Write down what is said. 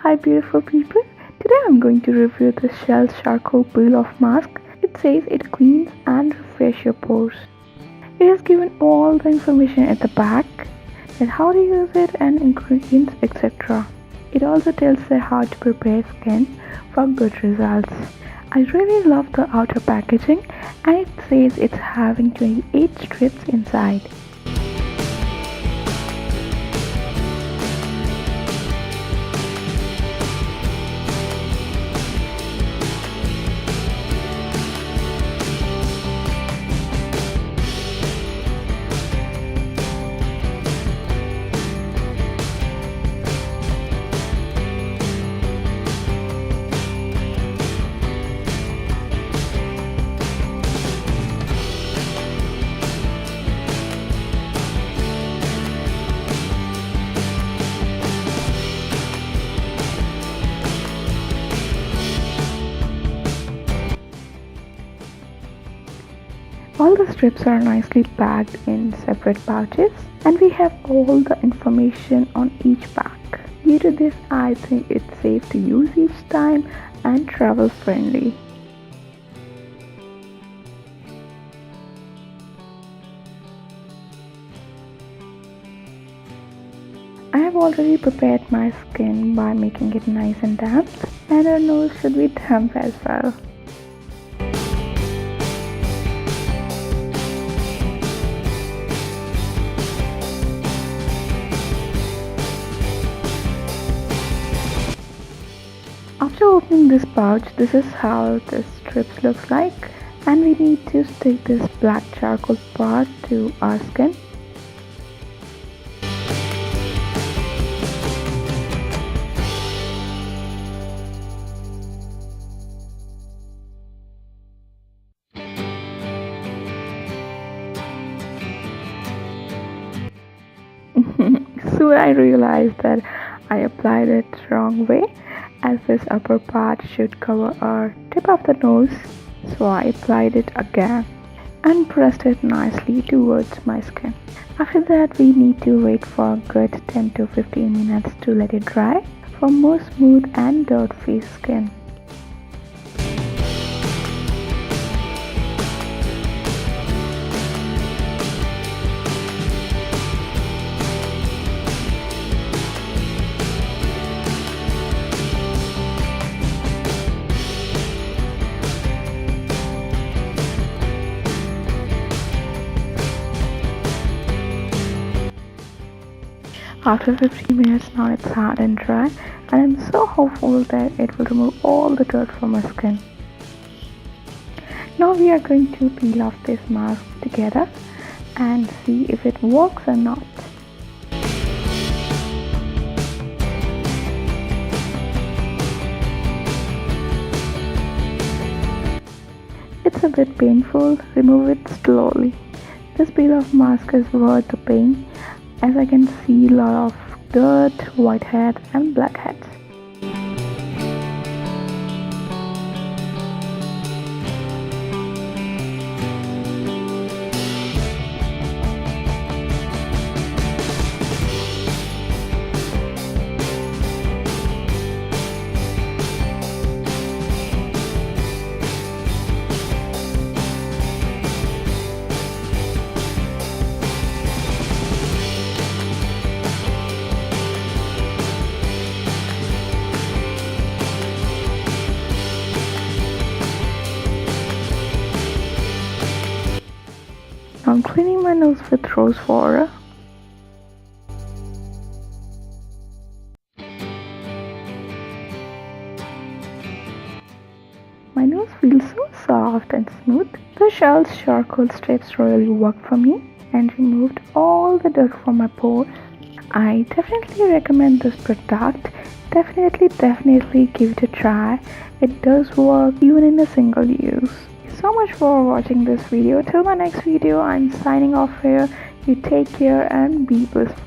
Hi beautiful people, today I'm going to review the Shell Charcoal Peel Off Mask. It says it cleans and refreshes your pores. It has given all the information at the back, that how to use it and ingredients etc. It also tells you how to prepare skin for good results. I really love the outer packaging and it says it's having 28 strips inside. All the strips are nicely packed in separate pouches and we have all the information on each pack. Due to this, I think it's safe to use each time and travel friendly. I have already prepared my skin by making it nice and damp, and our nose should be damp as well. After opening this pouch, this is how the strips looks like, and we need to stick this black charcoal part to our skin. Soon I realized that I applied it wrong way, as this upper part should cover our tip of the nose, so I applied it again and pressed it nicely towards my skin. After that, we need to wait for a good 10 to 15 minutes to let it dry for more smooth and dirt-free skin. After 15 minutes now it's hard and dry, and I'm so hopeful that it will remove all the dirt from my skin. Now we are going to peel off this mask together and see if it works or not. It's a bit painful, remove it slowly. This peel off mask is worth the pain, as I can see a lot of dirt, white heads and black heads. I'm cleaning my nose with rose water. My nose feels so soft and smooth. The Shell's charcoal strips really worked for me and removed all the dirt from my pores. I definitely recommend this product. Definitely give it a try. It does work even in a single use. So much for watching this video. Till my next video, I'm signing off here. You take care and be blissful.